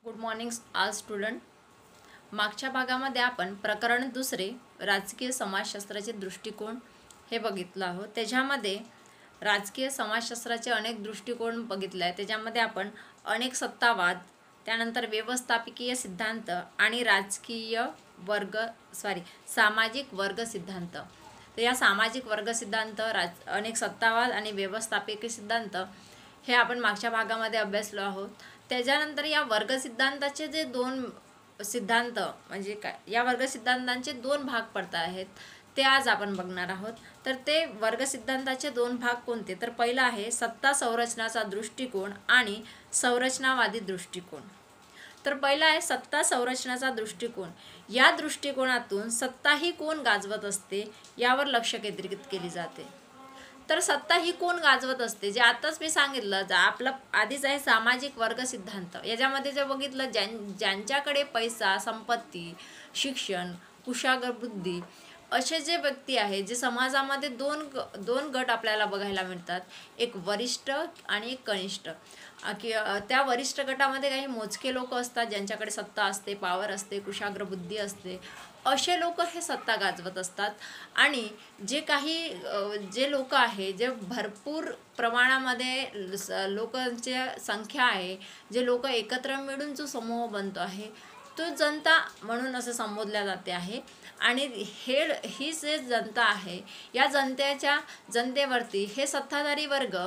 Good morning आज student. मागच्या भागामध्ये आपण प्रकरण दुसरे राजकीय समाजशास्त्राचे दृष्टिकोन हे बघितलं आहोत. त्याच्यामध्ये राजकीय समाजशास्त्राचे अनेक दृष्टिकोन बघितले आहे. त्याच्यामध्ये आपण अनेक सत्तावाद, त्यानंतर व्यवस्थापकीय सिद्धांत आणि सामाजिक वर्ग सिद्धांत. तर या सामाजिक वर्ग सिद्धांत, अनेक सत्तावाद आणि व्यवस्थापकीय सिद्धांत हे आपण मागच्या भागामध्ये अभ्यासलो आहोत. त्याच्यानंतर या वर्ग सिद्धांताचे जे दोन सिद्धांत म्हणजे काय, या वर्ग सिद्धांतांचे दोन भाग पडत आहेत ते आज आपण बघणार आहोत. तर ते वर्ग सिद्धांताचे दोन भाग कोणते, तर पहिला आहे सत्ता संरचनाचा दृष्टिकोन आणि संरचनावादी दृष्टिकोन. तर पहिला आहे सत्ता संरचनाचा दृष्टिकोन. या दृष्टिकोनातून सत्ता ही कोण गाजवत असते यावर लक्ष केंद्रित केले जाते. तर सत्ता ही कोण गाजवत असते, जे आताच मी सांगितलं, आपलं आधीच आहे सामाजिक वर्ग सिद्धांत. याच्यामध्ये जे बघितलं, ज्यांच्याकडे पैसा, संपत्ती, शिक्षण, कुशाग्र बुद्धी असे जे व्यक्ती आहेत, जे समाजामध्ये दोन गट आपल्याला बघायला मिळतात, एक वरिष्ठ आणि एक कनिष्ठ. त्या वरिष्ठ गटामध्ये काही मोजके लोक असतात ज्यांच्याकडे सत्ता असते, पावर असते, कुशाग्र बुद्धी असते. असे लोक हे सत्ता गाजवत असतात. आणि जे लोक आहे, जे भरपूर प्रमाणामध्ये लोकांची संख्या आहे, जे लोक एकत्र मिळून जो समूह बनतो आहे तो जनता म्हणून असं संबोधल्या जाते आहे. आणि ही जे जनता आहे, या जनतेवरती हे सत्ताधारी वर्ग,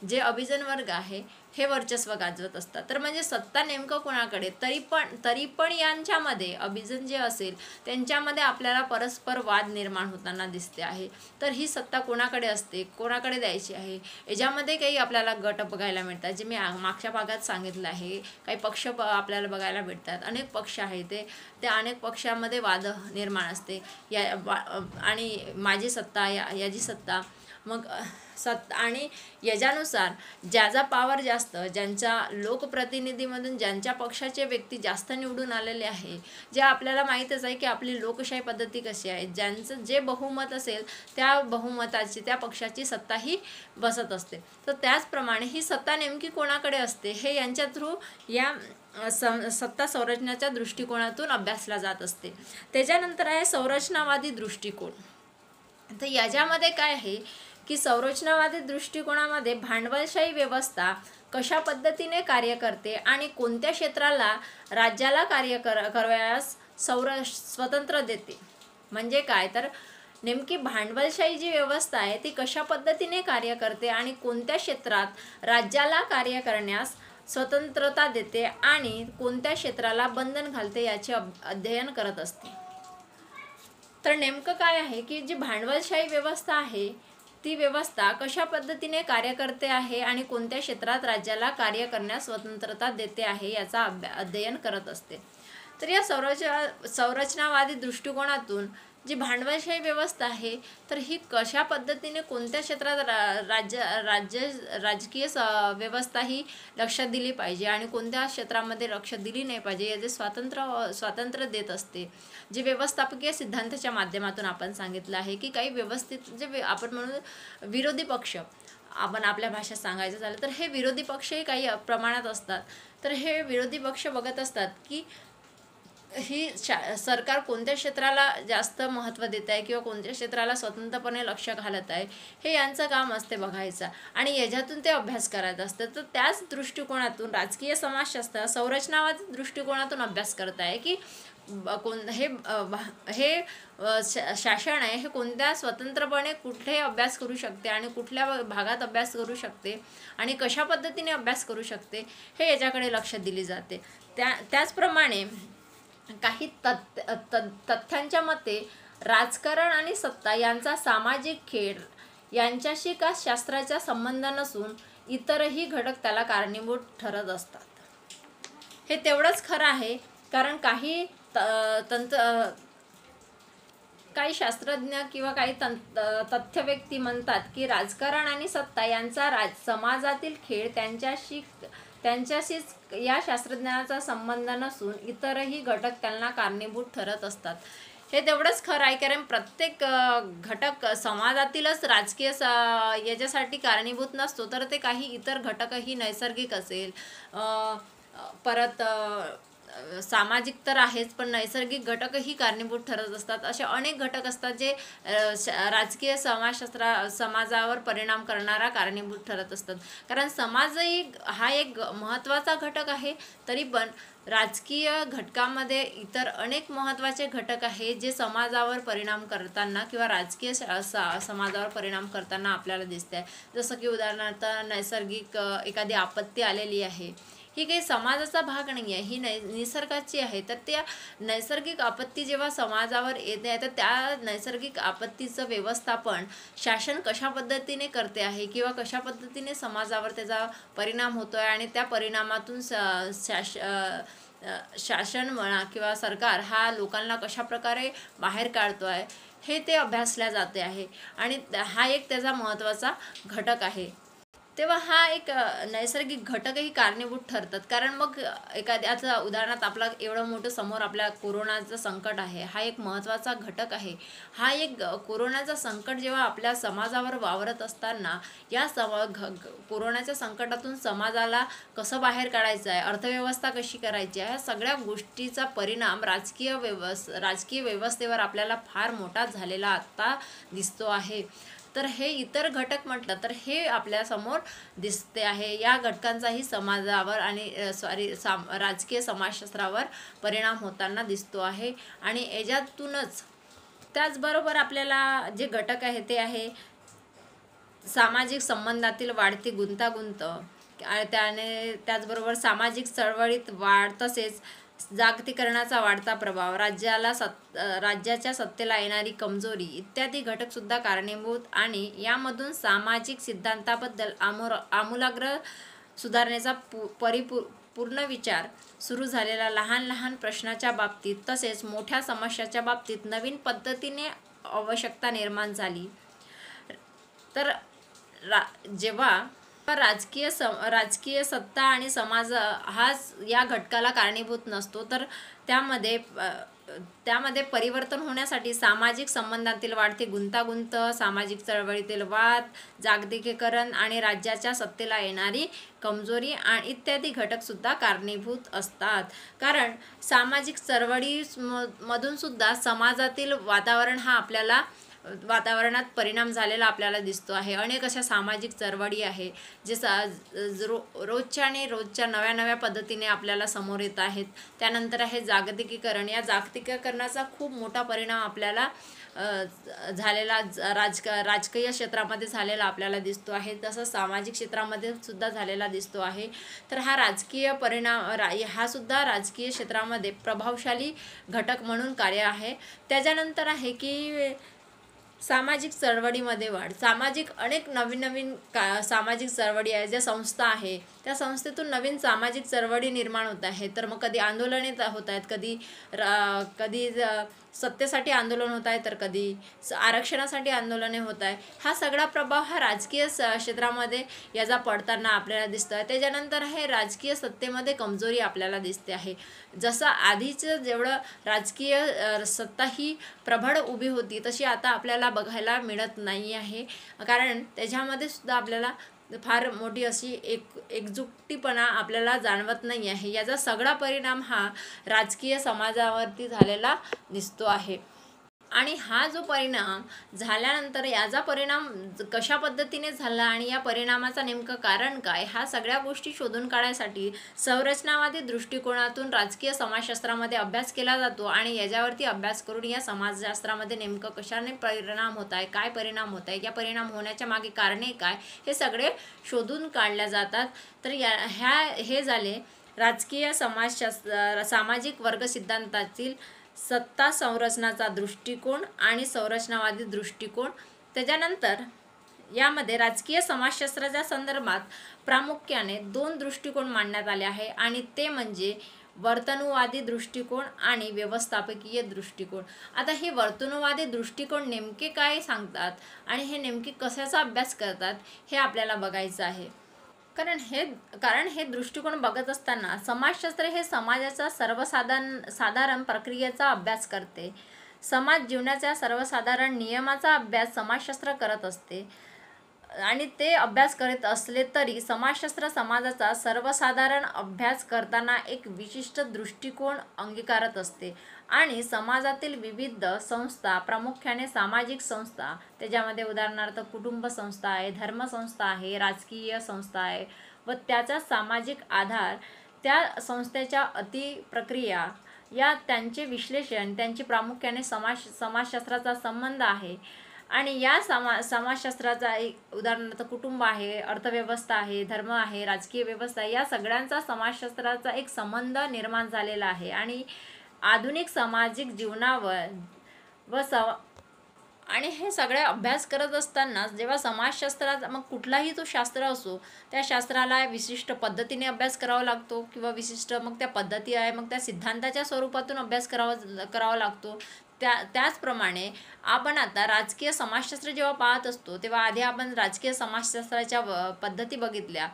जे अभिजन वर्ग आहे, हे वर्चस्व गाजवत असतात. तर म्हणजे सत्ता नेमकं कोणाकडे, तरी पण यांच्यामध्ये अभिजन जे असेल त्यांच्यामध्ये आपल्याला परस्पर वाद निर्माण होताना दिसते आहे. तर ही सत्ता कोणाकडे असते, कोणाकडे द्यायची आहे, याच्यामध्ये काही आपल्याला गट बघायला मिळतात, जे मी मागच्या भागात सांगितलं आहे. काही पक्ष आपल्याला बघायला मिळतात, अनेक पक्ष आहे, त्या अनेक पक्षामध्ये वाद निर्माण असते. आणि माझी सत्ता, याची सत्ता, मग आणि याच्यानुसार ज्याचा पावर जास्त, ज्यांच्या लोकप्रतिनिधीमधून ज्यांच्या पक्षाचे व्यक्ती जास्त निवडून आलेले आहे, जे आपल्याला माहीतच आहे की आपली लोकशाही पद्धती कशी आहे, ज्यांचं जे बहुमत असेल त्या बहुमताची, त्या पक्षाची सत्ता ही बसत असते. तर त्याचप्रमाणे ही सत्ता नेमकी कोणाकडे असते हे यांच्या थ्रू या सत्ता संरचनेच्या दृष्टिकोनातून अभ्यासला जात असते. त्याच्यानंतर आहे संरचनावादी दृष्टिकोन. तर याच्यामध्ये काय आहे की संरचनावादी दृष्टिकोनामध्ये भांडवलशाही व्यवस्था कशा पद्धतीने कार्य करते आणि कोणत्या क्षेत्राला राज्याला कार्य करावयास स्वतंत्र देते. म्हणजे काय, तर नेमकी भांडवलशाही जी व्यवस्था आहे ती कशा पद्धतीने कार्य करते आणि कोणत्या क्षेत्रात राज्याला कार्य करण्यास स्वतंत्रता देते आणि कोणत्या क्षेत्राला बंधन घालते याचे अध्ययन करत असते. तर नेमकं काय आहे की जी भांडवलशाही व्यवस्था आहे ती व्यवस्था कशा पद्धतीने कार्य करते आहे आणि कोणत्या क्षेत्रात राज्याला कार्य करण्यास स्वतंत्रता देते आहे याचा अध्ययन करत असते. तर या संरचनावादी दृष्टिकोनातून जी भांडवलशाही व्यवस्था आहे तर ही कशा पद्धतीने कोणत्या क्षेत्रात राजकीय व्यवस्था ही लक्षात दिली पाहिजे आणि कोणत्या क्षेत्रामध्ये लक्ष दिली नाही पाहिजे याचे स्वातंत्र्य देत असते. जे व्यवस्थापकीय सिद्धांताच्या माध्यमातून आपण सांगितलं आहे की काही व्यवस्थित जे आपण म्हणून विरोधी पक्ष, आपण आपल्या भाषेत सांगायचं झालं तर हे विरोधी पक्षही काही प्रमाणात असतात. तर हे विरोधी पक्ष बघत असतात की ही सरकार कोणत्या क्षेत्राला जास्त महत्त्व देत आहे किंवा कोणत्या क्षेत्राला स्वतंत्रपणे लक्ष घालत आहे, हे यांचं काम असते बघायचं आणि याच्यातून ते अभ्यास करायचं असतं. तर त्याच दृष्टिकोनातून राजकीय समाजशास्त्र संरचनावादी दृष्टिकोनातून अभ्यास करत आहे की हे शासन आहे हे कोणत्या स्वतंत्रपणे कुठे अभ्यास करू शकते आणि कुठल्या भागात अभ्यास करू शकते आणि कशा पद्धतीने अभ्यास करू शकते हे याच्याकडे लक्ष दिले जाते. त्याचप्रमाणे काही तथ्यांच्या मते राजकारण आणि सत्ता यांचा सामाजिक खेळ यांच्याशी का शास्त्राचा संबंध नसून इतरही घटक त्याला कारणीभूत ठरत असतात. हे तेवढंच खरं आहे, कारण काही शास्त्रज्ञ किंवा काही तथ्य व्यक्ती म्हणतात की राजकारण आणि सत्ता यांचा समाजातील खेळ त्यांच्याशीच या शास्त्रज्ञानाचा संबंध नसून इतरही घटक त्यांना कारणीभूत ठरत असतात. हे तेवढंच खरं आहे, कारण प्रत्येक घटक समाजातीलच राजकीय याच्यासाठी कारणीभूत नसतो, तर ते काही इतर घटकही नैसर्गिक असेल, परत सामाजिक तर आहेच, पण नैसर्गिक घटकही कारणीभूत ठरत असतात. असे अनेक घटक असतात जे राजकीय समाजावर परिणाम करणारा कारणीभूत ठरत असतात. कारण समाजही हा एक महत्त्वाचा घटक आहे, तरी पण राजकीय घटकामध्ये इतर अनेक महत्त्वाचे घटक आहेत जे समाजावर परिणाम करताना किंवा राजकीय समाजावर परिणाम करताना आपल्याला दिसते आहे. जसं की उदाहरणार्थ नैसर्गिक एखादी आपत्ती आलेली आहे, ही काही समाजाचा भाग नाही आहे, ही निसर्गाची आहे. तर त्या नैसर्गिक आपत्ती जेव्हा समाजावर येते, तर त्या नैसर्गिक आपत्तीचं व्यवस्थापन शासन कशा पद्धतीने करते आहे किंवा कशा पद्धतीने समाजावर त्याचा परिणाम होतो आहे आणि त्या परिणामातून शासन म्हणा किंवा सरकार हा लोकांना कशा प्रकारे बाहेर काढतो आहे, हे ते अभ्यासल्या जाते आहे आणि हा एक त्याचा महत्त्वाचा घटक आहे. तेव्हा हा एक नैसर्गिक घटकही कारणीभूत ठरतात. कारण मग एखाद्याचं उदाहरणार्थ आपला एवढं मोठं समोर आपल्या कोरोनाचं संकट आहे, हा एक महत्त्वाचा घटक आहे. हा एक कोरोनाचं संकट जेव्हा आपल्या समाजावर वावरत असताना या कोरोनाच्या संकटातून समाजाला कसं बाहेर काढायचं आहे, अर्थव्यवस्था कशी करायची आहे, ह्या सगळ्या गोष्टीचा परिणाम राजकीय व्यवस्थेवर आपल्याला फार मोठा झालेला आत्ता दिसतो आहे. तर हे इतर घटक म्हटलं तर हे आपल्यासमोर दिसते आहे. या घटकांचाही समाजावर आणि राजकीय समाजशास्त्रावर परिणाम होताना दिसतो आहे. आणि याच्यातूनच त्याचबरोबर आपल्याला जे घटक आहे ते आहे सामाजिक संबंधातील वाढती गुंतागुंत, त्याचबरोबर सामाजिक चळवळीत वाढ, तसेच जागतिकीकरणाचा वाढता प्रभाव, राज्याच्या सत्तेला येणारी कमजोरी इत्यादी घटकसुद्धा कारणीभूत आणि यामधून सामाजिक सिद्धांताबद्दल आमूलाग्र सुधारणेचा पूर्ण विचार सुरू झालेला लहान लहान प्रश्नाच्या बाबतीत तसेच मोठ्या समस्याच्या बाबतीत नवीन पद्धतीने आवश्यकता निर्माण झाली. तर जेव्हा राजकीय सत्ता आणि समाज हाच या घटकाला कारणीभूत नसतो, तर त्यामध्ये परिवर्तन होण्यासाठी सामाजिक संबंधातील वाढती गुंतागुंत, सामाजिक चळवळीतील वाद, जागतिकीकरण आणि राज्याच्या सत्तेला येणारी कमजोरी आणि इत्यादी घटकसुद्धा कारणीभूत असतात. कारण सामाजिक चळवळीमधून सुद्धा समाजातील वातावरणात परिणाम झालेला आपल्याला दिसतो आहे. अनेक अशा सामाजिक चळवळी आहे जे रोजच्या नव्या पद्धतीने आपल्याला समोर येत आहेत. त्यानंतर आहे जागतिकीकरण. या जागतिकीकरणाचा खूप मोठा परिणाम आपल्याला झालेला राजकीय क्षेत्रामध्ये झालेला आपल्याला दिसतो आहे, तसंच सामाजिक क्षेत्रामध्ये सुद्धा झालेला दिसतो आहे. तर हा राजकीय परिणाम हा सुद्धा राजकीय क्षेत्रामध्ये प्रभावशाली घटक म्हणून कार्य आहे. त्याच्यानंतर आहे की सामाजिक चळवळीमध्ये वाढ. अनेक नवीन सामाजिक चळवळी आहे, ज्या संस्था आहे त्या संस्थेतून नवीन सामाजिक चळवळी निर्माण होत आहे. तर मग कधी आंदोलने होत आहेत, कधी सत्तेसाठी आंदोलन होत आहे, तर कधी आरक्षणासाठी आंदोलने होत आहे. हा सगळा प्रभाव हा राजकीय क्षेत्रामध्ये याचा पडताना आपल्याला दिसतो आहे. त्याच्यानंतर हे राजकीय सत्तेमध्ये कमजोरी आपल्याला दिसते आहे. जसं आधीचं जेवढं राजकीय सत्ता ही प्रबळ उभी होती, तशी आता आपल्याला बघायला मिळत नाही आहे. कारण त्याच्यामध्ये सुद्धा आपल्याला फार मोठी अशी एकजुटीपणा आपल्याला जाणवत नाही आहे. याचा सगळा परिणाम हा राजकीय समाजावरती झालेला दिसतो आहे. आणि हा जो परिणाम झाल्यानंतर याचा परिणाम कशा पद्धतीने झाला आणि या परिणामाचा नेमकं कारण काय, ह्या सगळ्या गोष्टी शोधून काढण्यासाठी संरचनावादी दृष्टिकोनातून राजकीय समाजशास्त्रामध्ये अभ्यास केला जातो. आणि याच्यावरती अभ्यास करून या समाजशास्त्रामध्ये नेमकं कशाने परिणाम होत आहे, काय परिणाम होत आहे, या परिणाम होण्याच्या मागे कारणे काय, हे सगळे शोधून काढल्या जातात. तर हे झाले राजकीय सामाजिक वर्ग सिद्धांतातील सत्ता संरचनाचा दृष्टिकोन आणि संरचनावादी दृष्टिकोन. त्याच्यानंतर यामध्ये राजकीय समाजशास्त्राच्या संदर्भात प्रामुख्याने 2 दृष्टिकोन मांडण्यात आले आहे आणि ते म्हणजे वर्तनवादी दृष्टिकोन आणि व्यवस्थापकीय दृष्टिकोन. आता हे वर्तनवादी दृष्टिकोन नेमके काय सांगतात आणि हे नेमके कशाचा अभ्यास करतात हे आपल्याला बघायचं आहे. कारण हे दृष्टिकोन बघत असताना समाजशास्त्र हे समाजाच्या साधारण प्रक्रियेचा अभ्यास करते. समाज जीवनाच्या सर्वसाधारण नियमाचा अभ्यास समाजशास्त्र करत असते. आणि ते अभ्यास करत असले तरी समाजशास्त्र समाजाचा सर्वसाधारण अभ्यास करताना एक विशिष्ट दृष्टिकोन अंगीकारत असते आणि समाजातील विविध संस्था, प्रामुख्याने सामाजिक संस्था, त्याच्यामध्ये उदाहरणार्थ कुटुंब संस्था आहे, धर्मसंस्था आहे, राजकीय संस्था आहे व त्याचा सामाजिक आधार, त्या संस्थेच्या प्रक्रिया या त्यांचे विश्लेषण, त्यांची प्रामुख्याने समाजशास्त्राचा संबंध आहे. आणि या समाजशास्त्राचा एक उदाहरणार्थ कुटुंब आहे, अर्थव्यवस्था आहे, धर्म आहे, राजकीय व्यवस्था, या सगळ्यांचा समाजशास्त्राचा एक संबंध निर्माण झालेला आहे. आणि आधुनिक सामाजिक जीवनावर आणि हे सगळे अभ्यास करत असताना जेव्हा समाजशास्त्राचा मग कुठलाही तो शास्त्र असो, त्या शास्त्राला विशिष्ट पद्धतीने अभ्यास करावा लागतो किंवा विशिष्ट मग त्या पद्धती आहे, मग त्या सिद्धांताच्या स्वरूपातून अभ्यास करावा लागतो. त्याचप्रमाणे आपण आता राजकीय समाजशास्त्र जेव्हा पाहत असतो तेव्हा आधी आपण राजकीय समाजशास्त्राच्या पद्धती बघितल्या,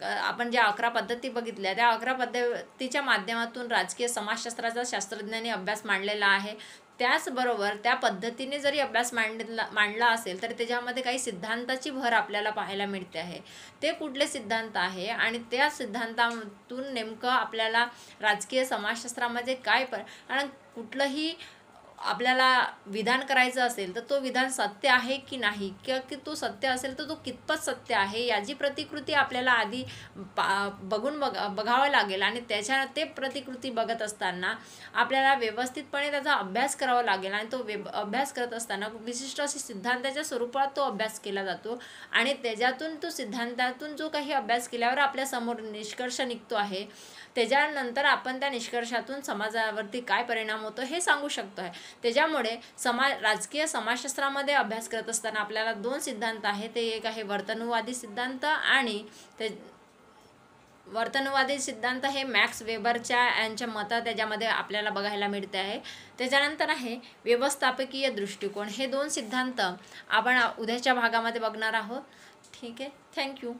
आपण ज्या 11 पद्धती बघितल्या, त्या 11 पद्धतीच्या माध्यमातून राजकीय समाजशास्त्राचा शास्त्रज्ञांनी अभ्यास मांडलेला आहे. त्याचबरोबर त्या पद्धतीने जरी अभ्यास मांडला असेल तर त्याच्यामध्ये काही सिद्धांताची भर आपल्याला पाहायला मिळते आहे. ते कुठले सिद्धांत आहे आणि त्या सिद्धांतातून नेमकं आपल्याला राजकीय समाजशास्त्रामध्ये काय कारण कुठलंही आपल्याला विधान करायचं असेल तर तो विधान सत्य आहे की नाही, किंवा की तो सत्य असेल तर तो कितपत सत्य आहे याची प्रतिकृती आपल्याला आधी बघावं लागेल. आणि ते प्रतिकृती बघत असताना आपल्याला व्यवस्थितपणे त्याचा अभ्यास करावा लागेल. आणि तो अभ्यास करत असताना विशिष्ट अशी सिद्धांताच्या स्वरूपात तो अभ्यास केला जातो आणि त्याच्यातून तो सिद्धांतातून जो काही अभ्यास केल्यावर आपल्यासमोर निष्कर्ष निघतो आहे, त्याच्यानंतर आपण त्या निष्कर्षातून समाजावरती काय परिणाम होतो हे सांगू शकतो आहे. त्याच्यामुळे राजकीय समाजशास्त्रामध्ये अभ्यास करत असताना आपल्याला 2 सिद्धांत आहे. ते एक आहे वर्तनवादी सिद्धांत, आणि ते वर्तनवादी सिद्धांत हे मॅक्स वेबरच्या यांच्या मतं त्याच्यामध्ये आपल्याला बघायला मिळते आहे. त्याच्यानंतर आहे व्यवस्थापकीय दृष्टिकोन. हे 2 सिद्धांत आपण उद्याच्या भागामध्ये बघणार आहोत. ठीक आहे, थँक्यू.